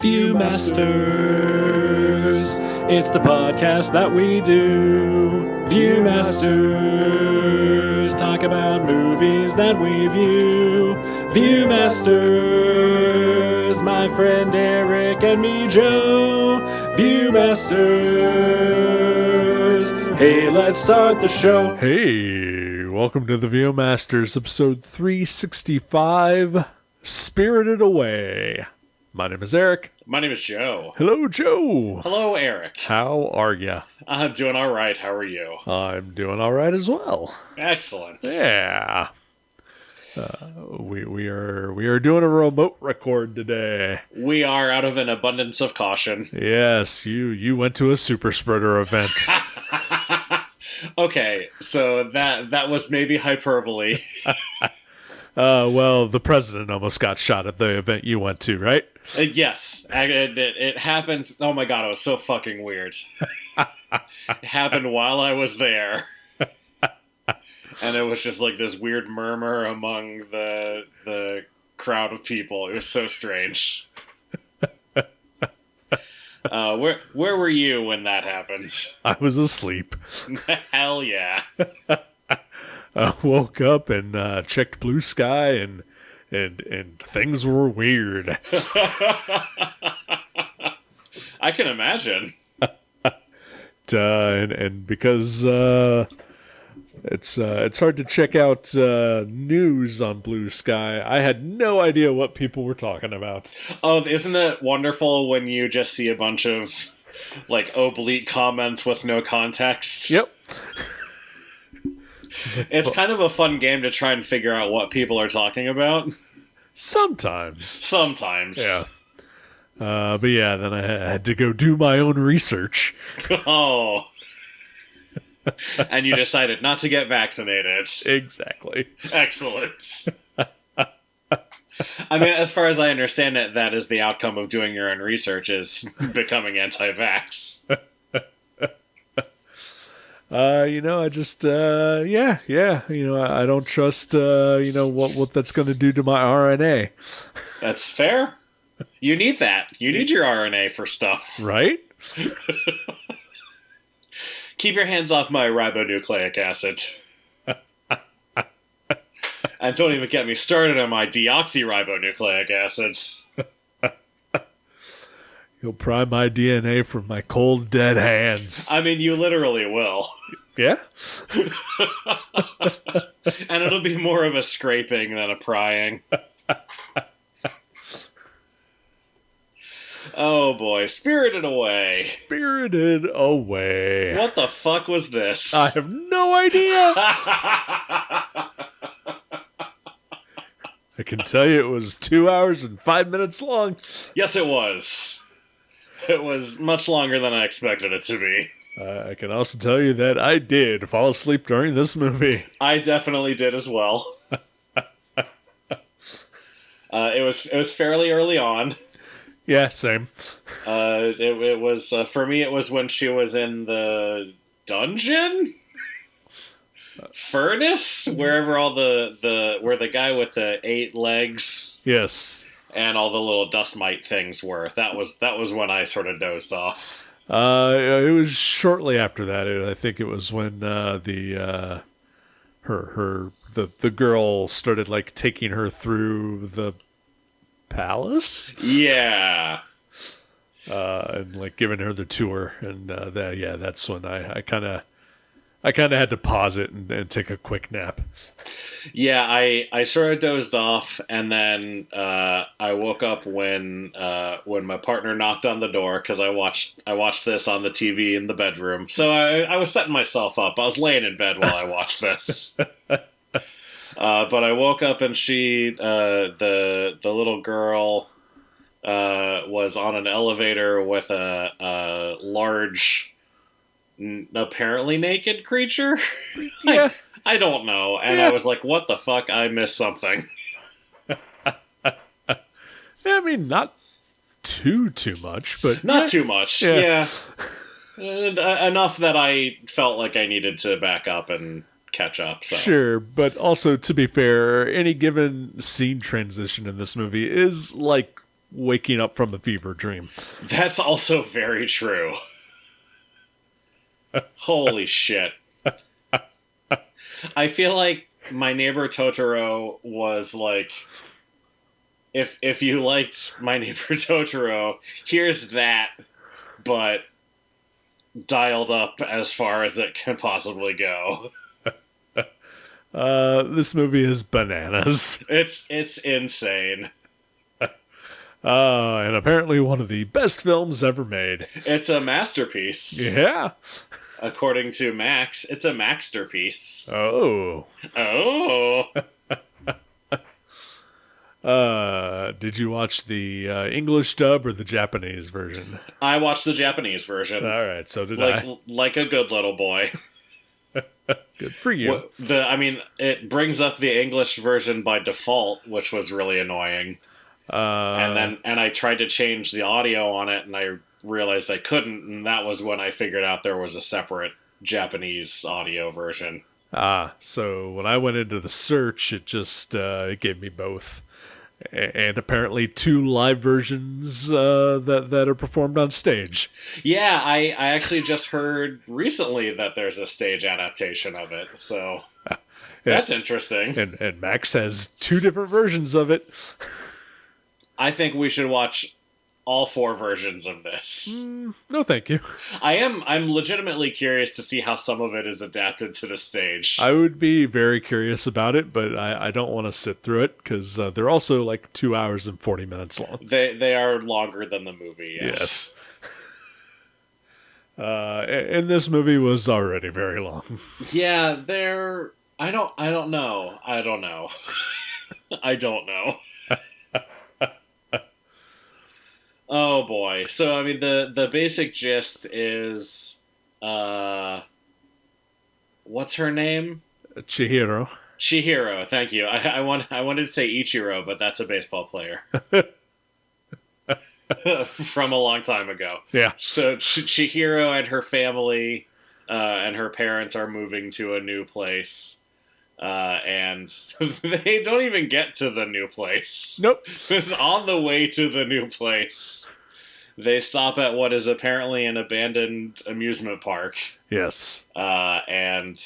Viewmasters, it's the podcast that we do. Viewmasters, talk about movies that we view. Viewmasters, my friend Eric and me, Joe. Viewmasters, hey, let's start the show. Hey, welcome to the Viewmasters, episode 365, Spirited Away. My name is Eric. My name is Joe. Hello, Joe. Hello, Eric. How are ya? I'm doing all right. How are you? I'm doing all right as well. Excellent. Yeah. We are doing a remote record today. We are out of an abundance of caution. Yes, you went to a super spreader event. Okay, so that was maybe hyperbole. Well, the president almost got shot at the event you went to, right? Yes, it happens. Oh my god, it was so fucking weird. It happened while I was there. And it was just like this weird murmur among the crowd of people. It was so strange. Where were you when that happened? I was asleep. Hell yeah. I woke up and checked Blue Sky, and things were weird. I can imagine. And because it's hard to check out news on Blue Sky, I had no idea what people were talking about. Oh, isn't it wonderful when you just see a bunch of like oblique comments with no context? Yep. It's kind of a fun game to try and figure out what people are talking about. Sometimes. Yeah. But yeah, then I had to go do my own research. Oh. And you decided not to get vaccinated. Exactly. Excellent. I mean, as far as I understand it, that is the outcome of doing your own research, is becoming anti-vax. I just, I don't trust, what that's going to do to my RNA. That's fair. You need that. You need your RNA for stuff. Right? Keep your hands off my ribonucleic acid. And don't even get me started on my deoxyribonucleic acid. You'll pry my DNA from my cold, dead hands. I mean, you literally will. Yeah? And it'll be more of a scraping than a prying. Oh boy, Spirited Away. Spirited Away. What the fuck was this? I have no idea. I can tell you it was 2 hours and 5 minutes long. Yes, it was. It was much longer than I expected it to be. I can also tell you that I did fall asleep during this movie. I definitely did as well. It was fairly early on. Yeah, same. It was for me. It was when she was in the dungeon, furnace, wherever all where the guy with the 8 legs, yes, and all the little dust mite things were. That was when I sort of dozed off. It was shortly after that. I think it was when the girl started like taking her through the palace. Yeah. And like giving her the tour, and that's when I kind of had to pause it and take a quick nap. Yeah, I sort of dozed off, and then I woke up when my partner knocked on the door, because I watched this on the TV in the bedroom. So I was setting myself up. I was laying in bed while I watched this. But I woke up, and the little girl was on an elevator with a large, apparently naked creature. Yeah. I don't know. And Yeah. I was like, what the fuck? I missed something. I mean, not too much, but Not too much. Yeah. And, enough that I felt like I needed to back up and catch up. So. Sure, but also, to be fair, any given scene transition in this movie is like waking up from a fever dream. That's also very true. Holy shit. I feel like My Neighbor Totoro was like, if you liked My Neighbor Totoro, here's that, but dialed up as far as it can possibly go. This movie is bananas. It's insane. And apparently one of the best films ever made. It's a masterpiece. Yeah. According to Max, it's a masterpiece. Oh. Did you watch the English dub or the Japanese version? I watched the Japanese version. All right, so did I. Like a good little boy. Good for you. It brings up the English version by default, which was really annoying. And I tried to change the audio on it, and I realized I couldn't, and that was when I figured out there was a separate Japanese audio version. So when I went into the search, it just it gave me both. And apparently 2 live versions that are performed on stage. Yeah, I actually just heard recently that there's a stage adaptation of it, so that's interesting. And Max has 2 different versions of it. I think we should watch all 4 versions of this. No, thank you. I'm legitimately curious to see how some of it is adapted to the stage. I would be very curious about it, but I don't want to sit through it because they're also like 2 hours and 40 minutes long. They are longer than the movie. Yes. And this movie was already very long. Yeah, I don't know. I don't know. Oh boy. So I mean the basic gist is what's her name? Chihiro. Chihiro, thank you. I wanted to say Ichiro, but that's a baseball player. From a long time ago. Yeah. So Chihiro and her family and her parents are moving to a new place. And they don't even get to the new place. Nope. It's on the way to the new place. They stop at what is apparently an abandoned amusement park. Yes. And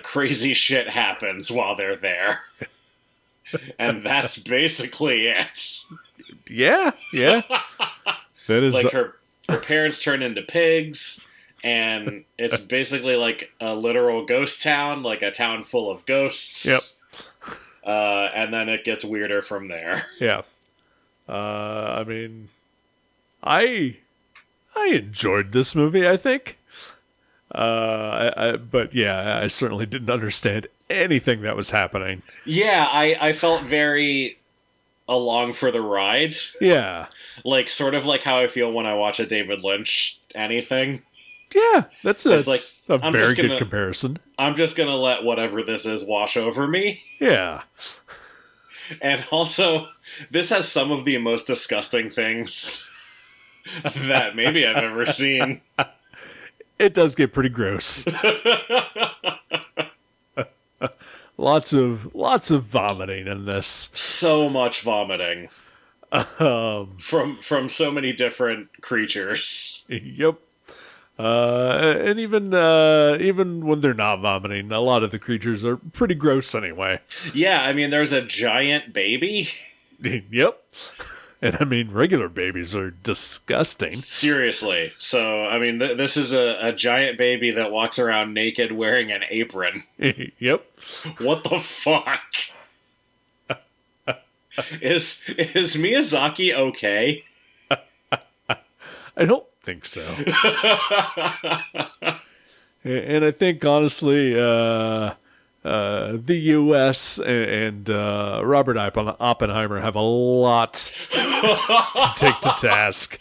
crazy shit happens while they're there. And that's basically it. Yeah. That is like her parents turn into pigs. And it's basically like a literal ghost town, like a town full of ghosts. Yep. And then it gets weirder from there. Yeah. I mean, I enjoyed this movie, I think. But yeah, I certainly didn't understand anything that was happening. Yeah, I felt very along for the ride. Yeah. Like, sort of like how I feel when I watch a David Lynch anything. Yeah, that's a I'm very just good comparison. I'm just going to let whatever this is wash over me. Yeah. And also, this has some of the most disgusting things that maybe I've ever seen. It does get pretty gross. Lots of vomiting in this. So much vomiting. From so many different creatures. Yep. And even when they're not vomiting, a lot of the creatures are pretty gross anyway. Yeah, I mean, there's a giant baby. Yep. And I mean, regular babies are disgusting. Seriously. So, I mean, this is a giant baby that walks around naked wearing an apron. Yep. What the fuck? Is Miyazaki okay? I don't think so. And I think, honestly, the U.S. and Robert Oppenheimer have a lot to take to task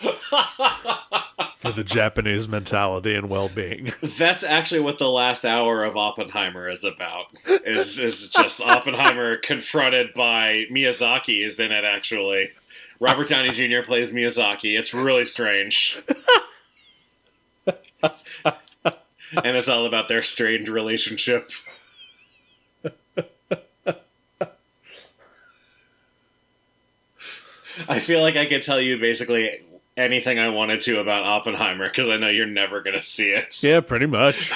for the Japanese mentality and well-being. That's actually what the last hour of Oppenheimer is about. Is just Oppenheimer confronted by Miyazaki is in it, actually. Robert Downey Jr. plays Miyazaki. It's really strange. And it's all about their strained relationship. I feel like I could tell you basically anything I wanted to about Oppenheimer because I know you're never going to see it. Yeah, pretty much.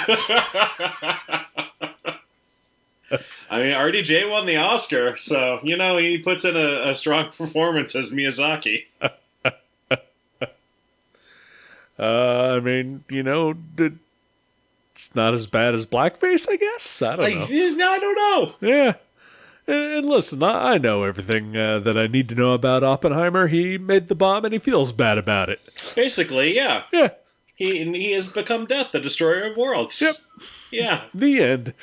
I mean, RDJ won the Oscar, so, he puts in a strong performance as Miyazaki. I mean, it's not as bad as blackface, I guess. I don't know. No, I don't know. Yeah. And listen, I know everything that I need to know about Oppenheimer. He made the bomb and he feels bad about it. Basically, yeah. Yeah. He has become Death, the destroyer of worlds. Yep. Yeah. The end.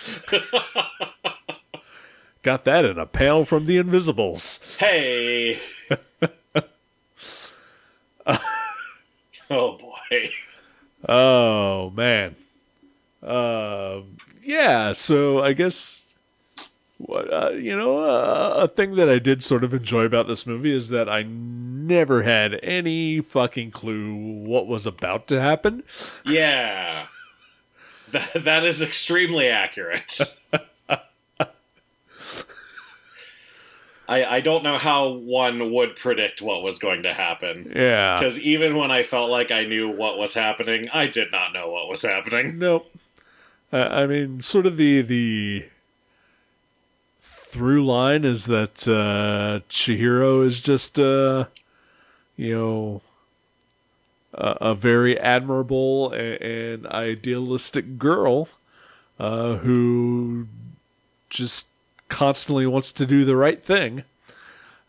Got that in a pail from the Invisibles. Hey. Oh, boy. Oh, man. Yeah, so I guess, a thing that I did sort of enjoy about this movie is that I never had any fucking clue what was about to happen. Yeah. That is extremely accurate. I don't know how one would predict what was going to happen. Yeah. Because even when I felt like I knew what was happening, I did not know what was happening. Nope. I mean, sort of the through line is that Chihiro is just, a very admirable and idealistic girl who just constantly wants to do the right thing,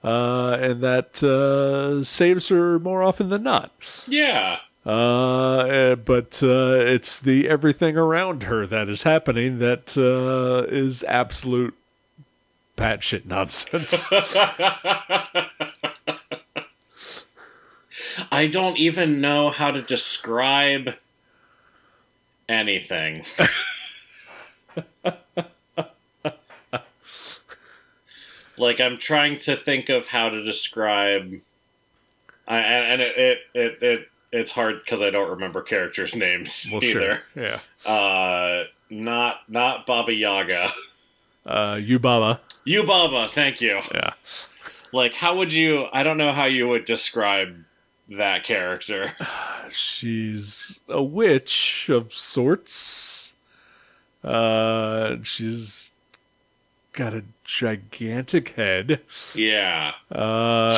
and that saves her more often than not. Yeah. But it's the everything around her that is happening that is absolute batshit nonsense. I don't even know how to describe anything. Like, I'm trying to think of how to describe, it's hard because I don't remember characters' names either. Sure. Yeah. Not Baba Yaga. Yubaba. Yubaba, thank you. Yeah. Like, how would you? I don't know how you would describe that character. She's a witch of sorts. She's got a gigantic head. Yeah.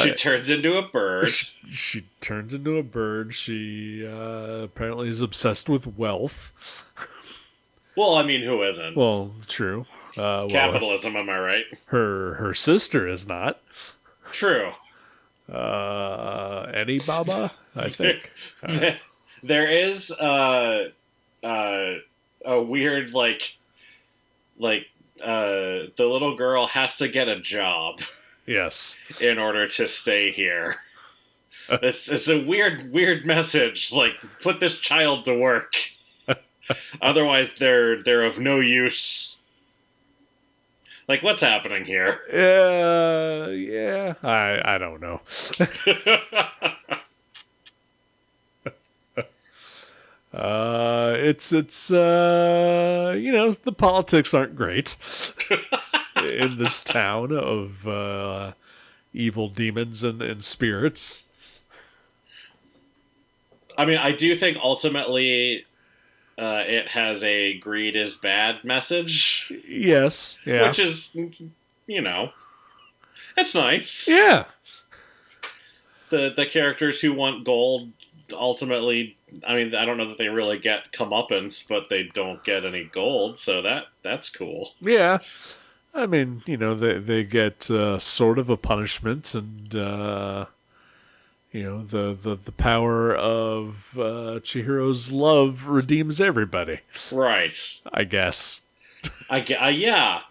She turns into a bird. She turns into a bird. She apparently is obsessed with wealth. Well, I mean, who isn't? Well, true. Capitalism, am I right? Her sister is not. True. Eddie Baba, I think. There is a weird the little girl has to get a job. Yes. In order to stay here. It's a weird message. Like, put this child to work. Otherwise, they're of no use. Like, what's happening here? Yeah. I don't know. It's the politics aren't great in this town of evil demons and spirits. I mean, I do think ultimately it has a greed is bad message. Yes. Yeah. Which is, it's nice. Yeah. The characters who want gold ultimately, I mean, I don't know that they really get comeuppance, but they don't get any gold, so that's cool. Yeah. I mean, they get sort of a punishment, and the power of Chihiro's love redeems everybody. Right. I guess. Yeah.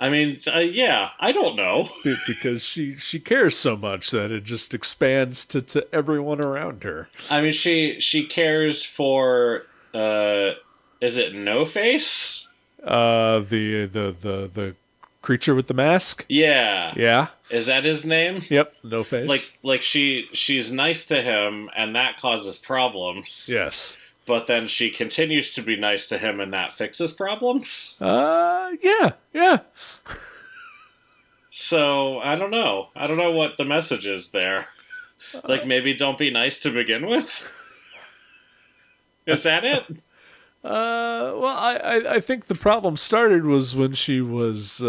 I mean, yeah, I don't know. Because she cares so much that it just expands to everyone around her. I mean, she cares for, is it No Face? The creature with the mask? Yeah. Yeah. Is that his name? Yep, No Face. Like she's nice to him, and that causes problems. Yes. But then she continues to be nice to him, and that fixes problems? Yeah. So I don't know. I don't know what the message is there. Like maybe don't be nice to begin with. Is that it? Well, I think the problem started was when she was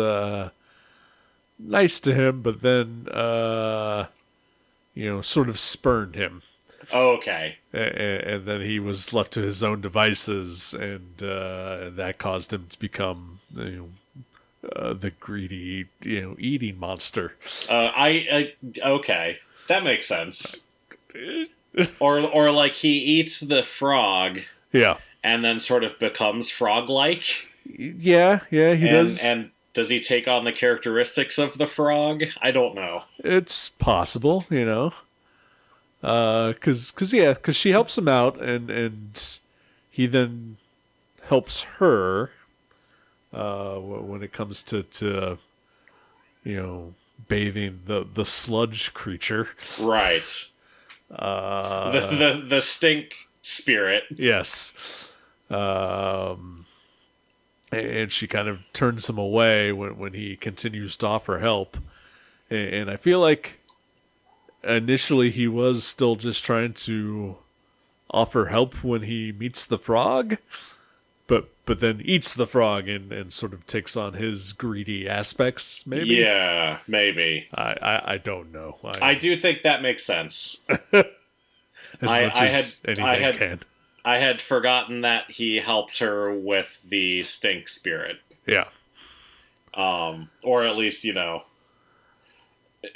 nice to him, but then sort of spurned him. Okay. And then he was left to his own devices, and that caused him to become the greedy, eating monster. I okay, that makes sense. Or like he eats the frog, Yeah, and then sort of becomes frog-like. yeah, he does. And does he take on the characteristics of the frog? I don't know. It's possible, because she helps him out, and he then helps her when it comes to bathing the sludge creature. Right. The stink spirit. Yes. And she kind of turns him away when he continues to offer help. And I feel like initially he was still just trying to offer help when he meets the frog, but then eats the frog and sort of takes on his greedy aspects, maybe? Yeah, maybe. I don't know. I do think that makes sense. As much as anything can. I had forgotten that he helps her with the stink spirit. Yeah. Or at least,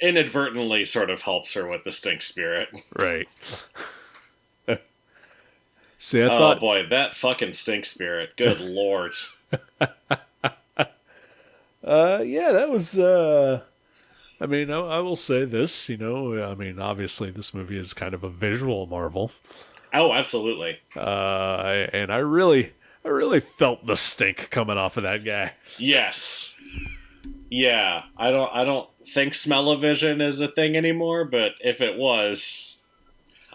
inadvertently sort of helps her with the stink spirit. Right. See, I thought... Oh boy, that fucking stink spirit. Good lord. Yeah, that was... I mean, I will say this, obviously this movie is kind of a visual marvel. Oh, absolutely. And I really felt the stink coming off of that guy. Yes. Yeah, I don't think smell-o-vision is a thing anymore, but if it was,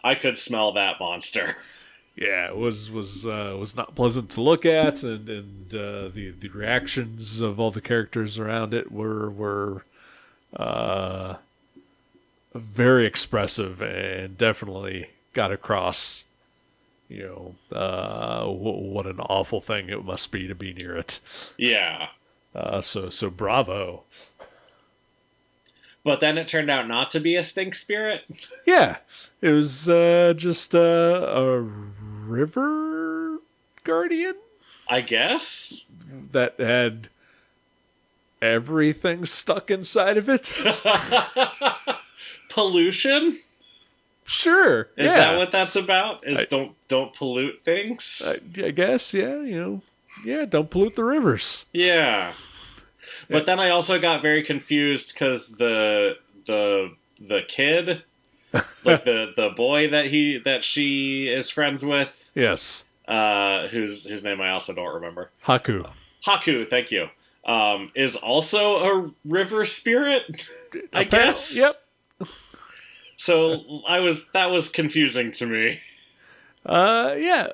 I could smell that monster. Yeah, it was not pleasant to look at, and the reactions of all the characters around it were very expressive and definitely got across, what an awful thing it must be to be near it. Yeah. So bravo. But then it turned out not to be a stink spirit? Yeah. It was just a river guardian? I guess? That had everything stuck inside of it? Pollution? Sure. Is that what that's about? Don't pollute things? I guess, yeah, yeah, don't pollute the rivers. Yeah. But then I also got very confused because the kid, like the boy that she is friends with, yes, whose name I also don't remember. Haku, thank you. Is also a river spirit, I guess. Yep. So that was confusing to me. Yeah.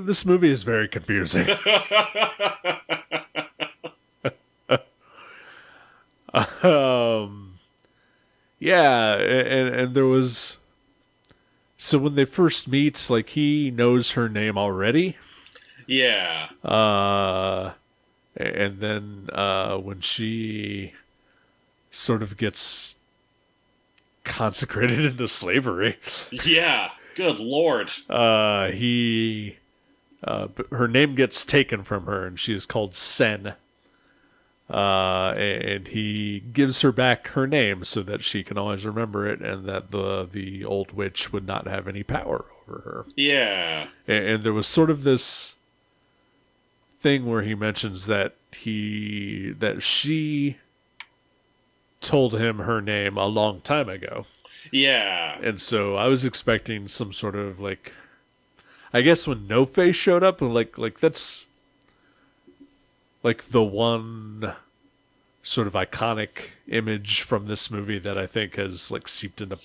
This movie is very confusing. Yeah, and there was... So when they first meet, like, he knows her name already. Yeah. And then when she sort of gets consecrated into slavery... Yeah, good lord. Her name gets taken from her, and she is called Sen. And he gives her back her name so that she can always remember it, and that the old witch would not have any power over her. Yeah. And there was sort of this thing where he mentions that she told him her name a long time ago. Yeah. And so I was expecting some sort of, like, I guess when No Face showed up, like that's like the one sort of iconic image from this movie that I think has, like, seeped into,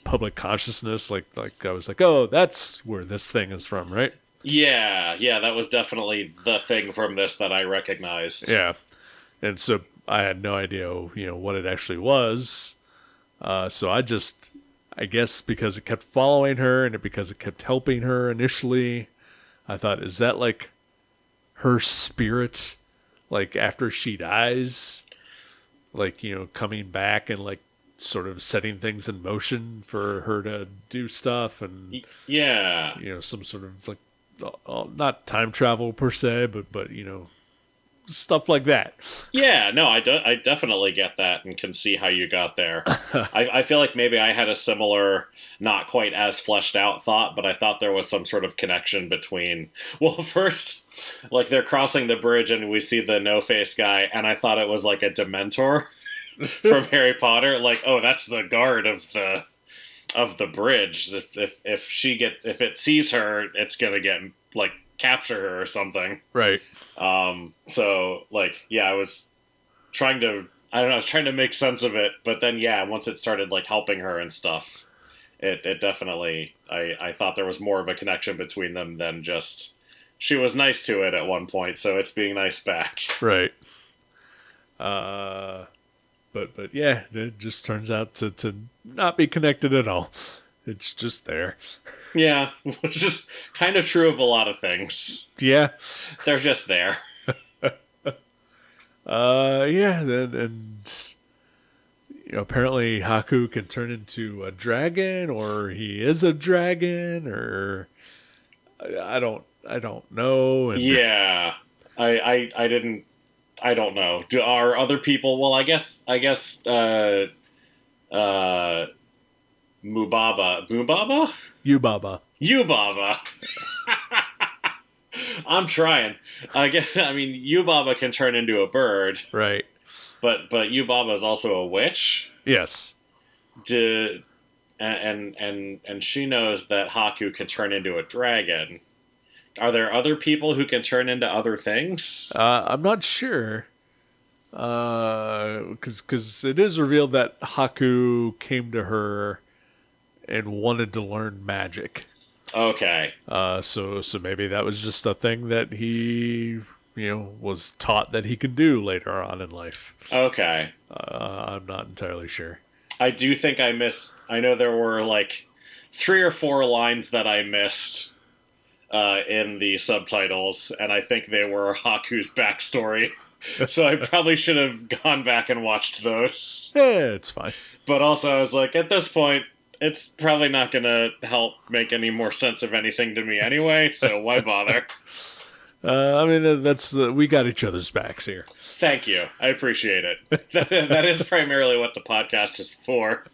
public consciousness. Like I was like, oh, that's where this thing is from, right? Yeah, that was definitely the thing from this that I recognized. Yeah. And so I had no idea, what it actually was. So I guess because it kept following her and because it kept helping her initially, I thought, is that like her spirit, like after she dies, like, coming back and like sort of setting things in motion for her to do stuff and, Yeah. some sort of like, not time travel per se, but stuff like that. Yeah, no, I definitely get that and can see how you got there. I feel like maybe I had a similar, not quite as fleshed out thought, but I thought there was some sort of connection between. Well, first, like they're crossing the bridge and we see the no face guy, and I thought it was like a Dementor from Harry Potter. Like, oh, that's the guard of the bridge. If it sees her, it's gonna get like capture her or something. Right. So like, yeah, I was trying to make sense of it, but then yeah, once it started like helping her and stuff, it definitely, I thought there was more of a connection between them than just she was nice to it at one point, so it's being nice back. Right. But yeah, it just turns out to not be connected at all. It's just there. Yeah, which is kind of true of a lot of things. Yeah. They're just there. Yeah, and apparently Haku can turn into a dragon, or he is a dragon, or I don't know. And Yeah, I don't know. Are other people? Well, I guess Mubaba? Yubaba. I'm trying. I mean, Yubaba can turn into a bird, right? But Yubaba is also a witch. Yes. And she knows that Haku can turn into a dragon. Are there other people who can turn into other things? I'm not sure. Because it is revealed that Haku came to her and wanted to learn magic. Okay. So maybe that was just a thing that he, was taught that he could do later on in life. Okay. I'm not entirely sure. I do think I know there were like 3 or 4 lines that I missed in the subtitles, and I think they were Haku's backstory. So I probably should have gone back and watched those. Yeah, it's fine. But also I was like, at this point, it's probably not going to help make any more sense of anything to me anyway, so why bother? I mean, that's we got each other's backs here. Thank you. I appreciate it. That is primarily what the podcast is for,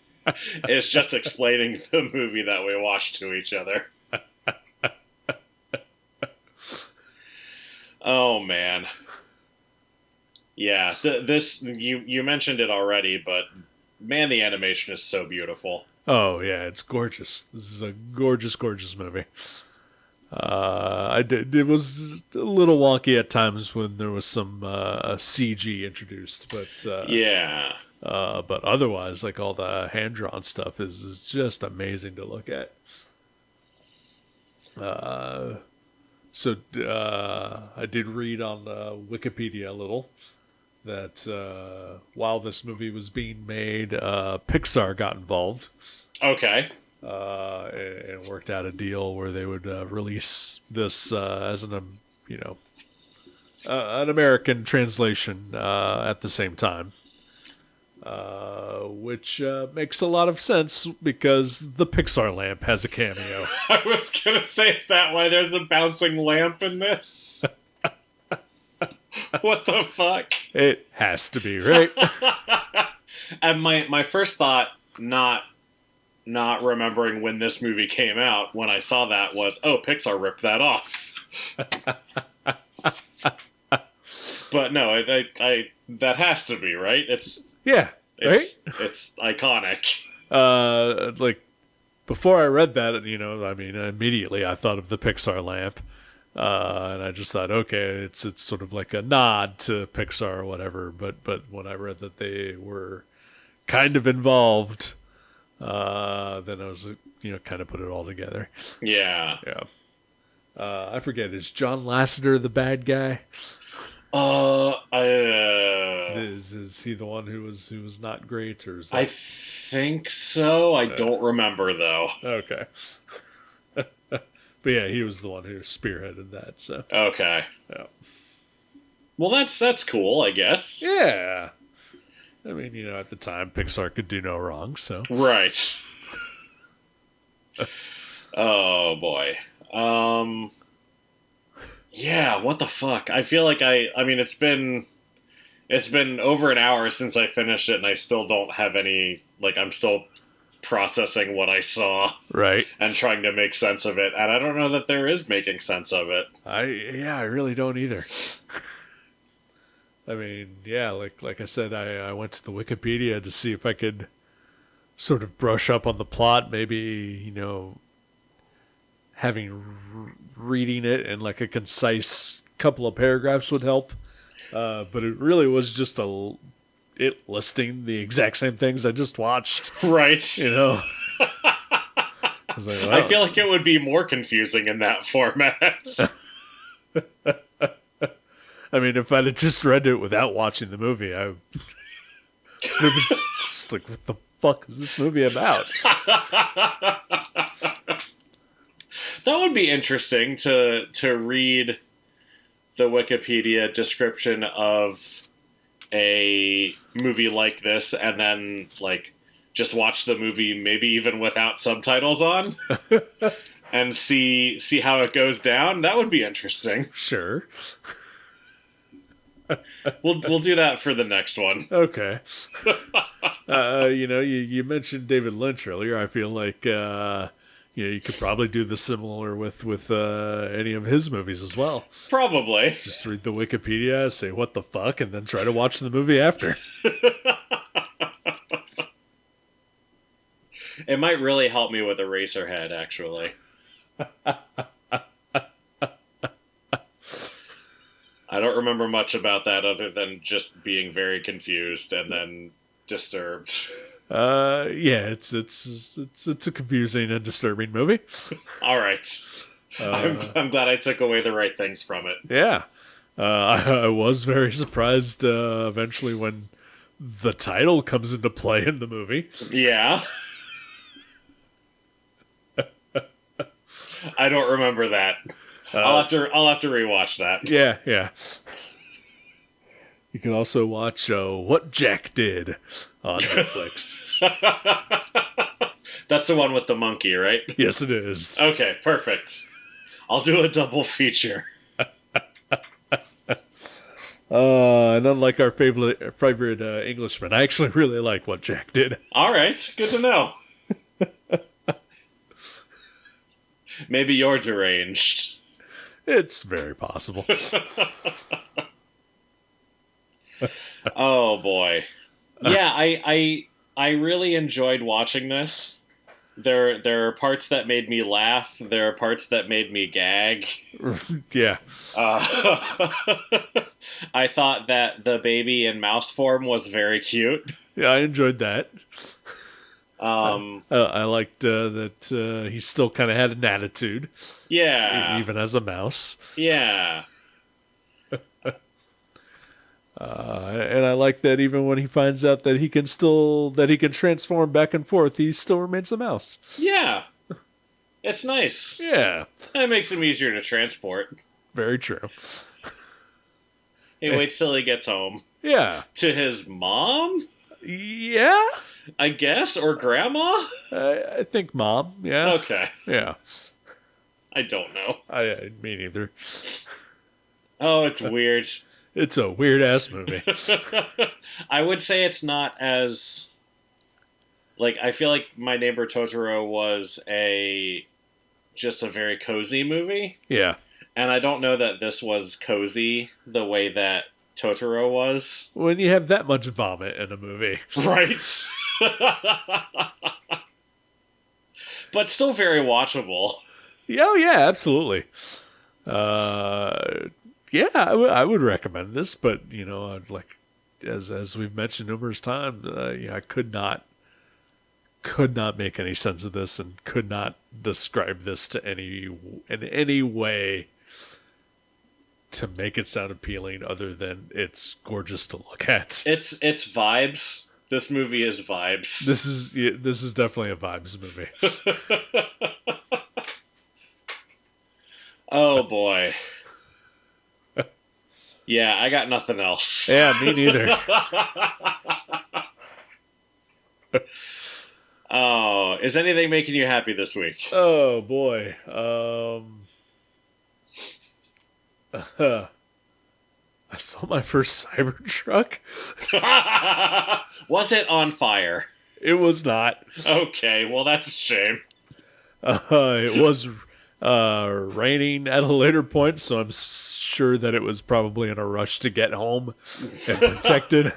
is just explaining the movie that we watched to each other. Oh, man. Yeah, this you mentioned it already, but man, the animation is so beautiful. Oh yeah, it's gorgeous. This is a gorgeous, gorgeous movie. It was a little wonky at times when there was some CG introduced, but yeah. But otherwise, like all the hand drawn stuff is just amazing to look at. So I did read on Wikipedia a little that while this movie was being made, Pixar got involved. Okay. And worked out a deal where they would release this as an American translation at the same time, which makes a lot of sense because the Pixar lamp has a cameo. I was gonna say, is that why there's a bouncing lamp in this? What the fuck? It has to be, right? And my first thought, not remembering when this movie came out, when I saw that was, oh, Pixar ripped that off. But no, I that has to be, right? It's right? It's iconic. Like before I read that, I mean, immediately I thought of the Pixar lamp. And I just thought, okay, it's sort of like a nod to Pixar or whatever. But when I read that they were kind of involved, then I was, kind of put it all together. Yeah. Yeah. I forget, is John Lasseter the bad guy? Is he the one who was not great, or is I that think so. I don't remember though. okay? But yeah, he was the one who spearheaded that. So Okay. yeah. Well, that's cool, I guess. Yeah. I mean, at the time, Pixar could do no wrong. So Right. Oh boy. Yeah, what the fuck? I feel like I mean it's been over an hour since I finished it and I still don't have any I'm still processing what I saw right. and trying to make sense of it, and I don't know that there is making sense of it. I really don't either. I mean, yeah, like I said, I went to the Wikipedia to see if I could sort of brush up on the plot, maybe, reading it in like a concise couple of paragraphs would help. But it really was just it listing the exact same things I just watched. Right. I was like, I feel like it would be more confusing in that format. I mean, if I'd have just read it without watching the movie, I would have been just like, what the fuck is this movie about? That would be interesting to read the Wikipedia description of a movie like this and then just watch the movie maybe even without subtitles on and see how it goes down. That would be interesting. Sure. We'll do that for the next one. Okay. You mentioned David Lynch earlier. I feel like you could probably do the similar with any of his movies as well. Probably. Just read the Wikipedia, say what the fuck, and then try to watch the movie after. It might really help me with Eraserhead, actually. I don't remember much about that other than just being very confused and then disturbed. Yeah, it's a confusing and disturbing movie. All right. I'm glad I took away the right things from it. Yeah. I was very surprised eventually when the title comes into play in the movie. Yeah. I don't remember that. I'll have to rewatch that. Yeah. You can also watch What Jack Did on Netflix. That's the one with the monkey, right? Yes, it is. Okay, perfect. I'll do a double feature. And unlike our favorite Englishman, I actually really like What Jack Did. All right, good to know. Maybe you're deranged. It's very possible. Oh boy. Yeah, I really enjoyed watching this. There are parts that made me laugh. There are parts that made me gag. Yeah. I thought that the baby in mouse form was very cute. Yeah, I enjoyed that. I liked that he still kind of had an attitude. Yeah. Even as a mouse. Yeah. And I like that even when he finds out that he can transform back and forth, he still remains a mouse. Yeah. It's nice. Yeah. It makes him easier to transport. Very true. He waits till he gets home. Yeah. To his mom? Yeah? I guess? Or grandma? I think mom, yeah. Okay. Yeah. I don't know. Me neither. Oh, it's weird. It's a weird-ass movie. I would say it's not as... I feel like My Neighbor Totoro was just a very cozy movie. Yeah. And I don't know that this was cozy the way that Totoro was. When you have that much vomit in a movie. Right. But still very watchable. Oh, yeah, absolutely. Yeah, I would recommend this, but, as we've mentioned numerous times, I could not make any sense of this and could not describe this in any way to make it sound appealing other than it's gorgeous to look at. It's vibes. This movie is vibes. This is definitely a vibes movie. Oh boy. Yeah, I got nothing else. Yeah, me neither. Oh, is anything making you happy this week? Oh boy. I saw my first Cybertruck. Was it on fire? It was not. Okay, well that's a shame. It was raining at a later point, so I'm sure that it was probably in a rush to get home and protected.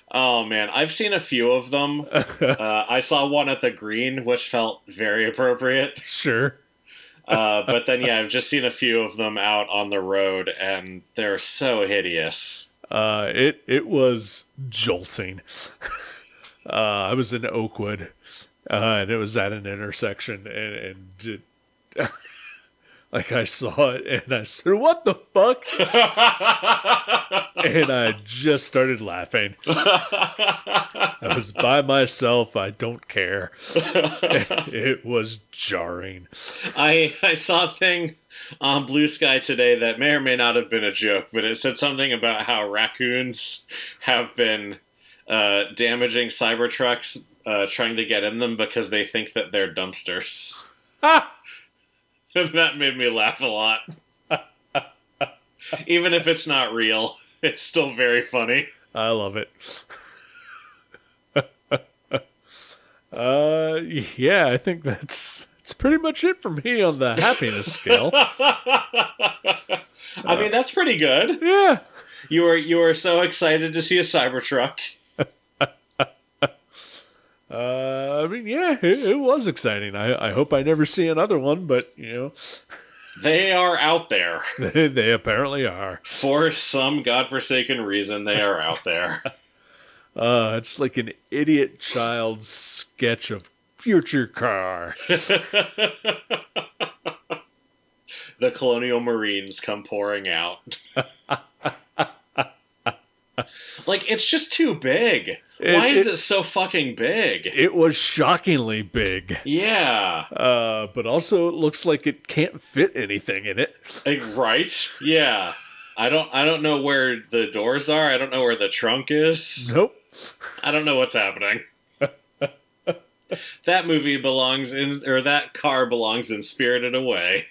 Oh man, I've seen a few of them. I saw one at the Green, which felt very appropriate. Sure. But then, yeah, I've just seen a few of them out on the road, and they're so hideous. It was jolting. I was in Oakwood, and it was at an intersection, and like I saw it, and I said, "What the fuck?" And I just started laughing. I was by myself. I don't care. It was jarring. I saw a thing on Blue Sky today that may or may not have been a joke, but it said something about how raccoons have been damaging Cybertrucks, trying to get in them because they think that they're dumpsters. And that made me laugh a lot. Even if it's not real, it's still very funny. I love it. Yeah, I think that's pretty much it for me on the happiness scale. I mean, that's pretty good. Yeah. You were so excited to see a Cybertruck. I mean, yeah, it was exciting. I hope I never see another one, but, you know. They are out there. They apparently are. For some godforsaken reason, they are out there. It's like an idiot child's sketch of future car. The Colonial Marines come pouring out. Like, it's just too big. Why is it so fucking big? It was shockingly big. Yeah. But also it looks like it can't fit anything in it. Right? Yeah. I don't know where the doors are. I don't know where the trunk is. Nope. I don't know what's happening. That movie belongs in, or that car belongs in Spirited Away.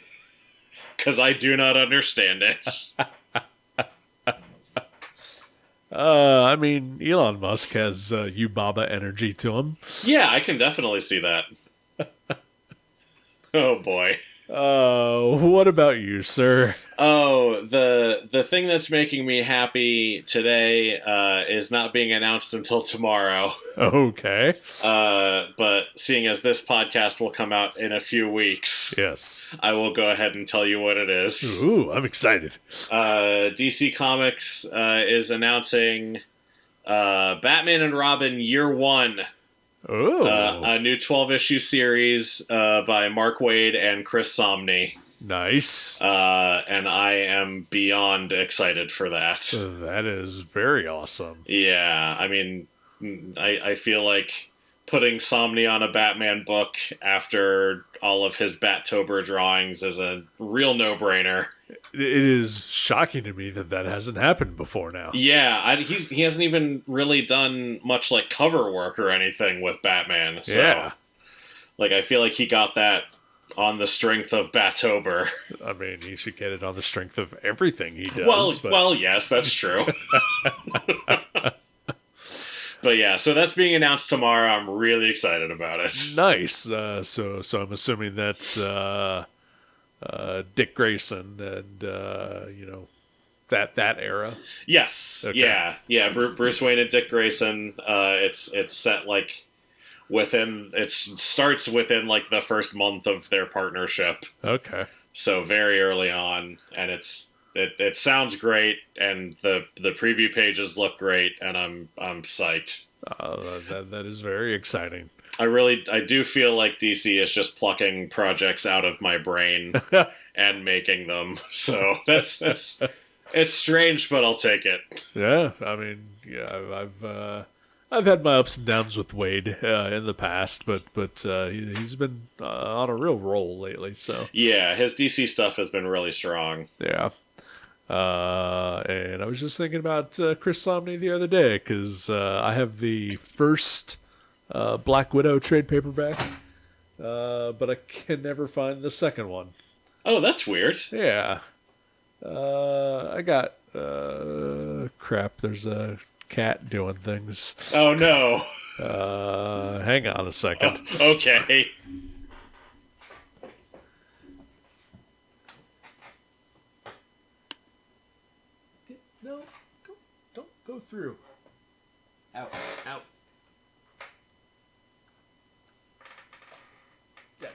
Because I do not understand it. I mean, Elon Musk has Yubaba energy to him. Yeah, I can definitely see that. Oh boy. What about you, sir? Oh, the thing that's making me happy today is not being announced until tomorrow. Okay. But seeing as this podcast will come out in a few weeks, Yes. I will go ahead and tell you what it is. Ooh, I'm excited. DC Comics is announcing Batman and Robin Year One. Oh. A new 12-issue series by Mark Waid and Chris Somney. Nice. And I am beyond excited for that. That is very awesome. Yeah, I mean, I feel like putting Somney on a Batman book after all of his Battober drawings is a real no-brainer. It is shocking to me that hasn't happened before now. Yeah, he hasn't even really done much like cover work or anything with Batman. So, Yeah. like, I feel like he got that on the strength of Battober. I mean, he should get it on the strength of everything he does. Well, yes, that's true. But yeah, so that's being announced tomorrow. I'm really excited about it. Nice. So I'm assuming that's Dick Grayson and that era. Yes. Okay. Yeah. Bruce Wayne and Dick Grayson. It's set like within. It starts within like the first month of their partnership. Okay. So very early on, and it sounds great, and the preview pages look great, and I'm psyched. That is very exciting. I do feel like DC is just plucking projects out of my brain and making them. So it's strange, but I'll take it. Yeah, I mean, yeah, I've had my ups and downs with Wade in the past, but he's been on a real roll lately. So yeah, his DC stuff has been really strong. Yeah. And I was just thinking about Chris Somney the other day because I have the first Black Widow trade paperback, but I can never find the second one. Oh, that's weird. Yeah. I got crap. There's a cat doing things. Oh no. Hang on a second. Okay. No, don't go through. Out. Yeah.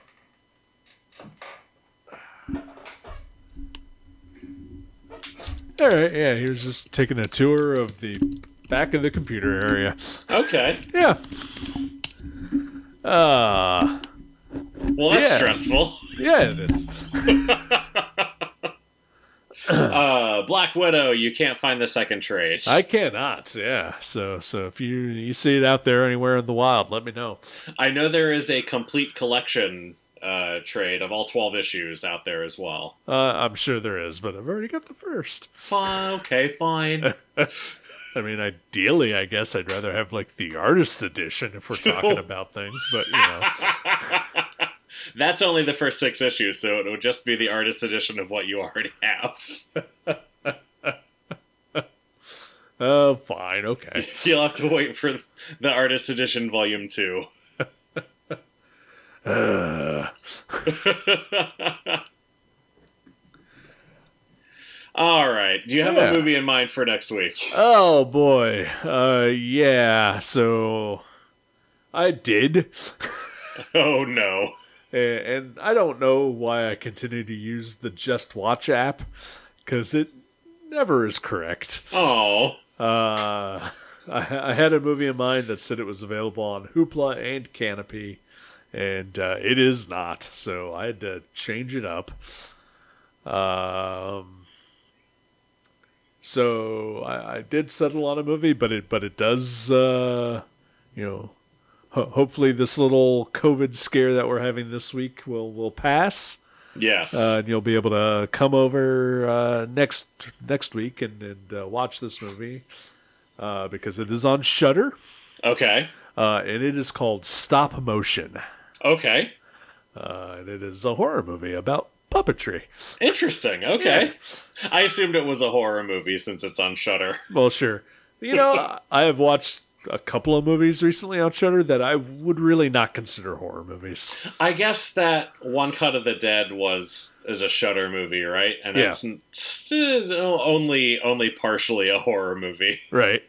All right, yeah, he was just taking a tour of the back of the computer area. Okay. Yeah. Well, that's stressful. Yeah, it is. Black Widow, you can't find the second trade. I cannot, yeah. So if you see it out there anywhere in the wild, let me know. I know there is a complete collection trade of all 12 issues out there as well. I'm sure there is, but I've already got the first. Fine, okay, fine. I mean, ideally, I guess I'd rather have, like, the artist edition if we're talking about things, but, you know. That's only the first 6 issues, so it would just be the artist edition of what you already have. Oh, fine, okay. You'll have to wait for the artist edition volume 2. All right. Do you have a movie in mind for next week? Oh, boy. Yeah, so I did. Oh, no. And I don't know why I continue to use the Just Watch app, because it never is correct. Oh. I had a movie in mind that said it was available on Hoopla and Canopy, and it is not, so I had to change it up. So I did settle on a movie, but it does, hopefully this little COVID scare that we're having this week will pass. Yes. And you'll be able to come over next week and watch this movie because it is on Shudder. Okay. And it is called Stop Motion. Okay. And it is a horror movie about puppetry. Interesting. Okay. Yeah. I assumed it was a horror movie since it's on Shudder. Well, sure. You know, I have watched a couple of movies recently on Shudder that I would really not consider horror movies. I guess that One Cut of the Dead is a Shudder movie, right? And it's still only partially a horror movie. Right.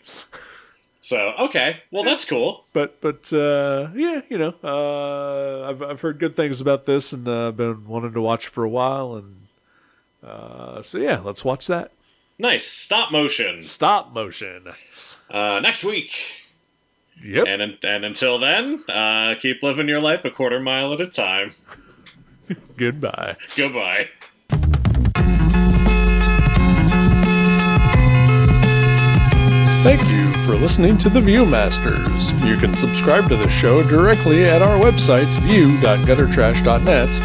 So, okay. Well, that's cool. But yeah, I've heard good things about this and been wanting to watch it for a while, and so yeah, let's watch that. Nice. Stop motion. Stop motion. Next week. Yep. And until then, keep living your life a quarter mile at a time. Goodbye. Goodbye. Thank you for listening to The Viewmasters. You can subscribe to the show directly at our websites view.guttertrash.net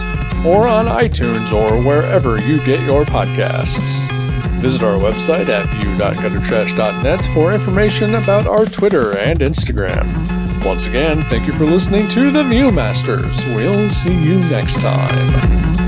or on iTunes or wherever you get your podcasts. Visit our website at view.guttertrash.net for information about our Twitter and Instagram. Once again, thank you for listening to The Viewmasters. We'll see you next time.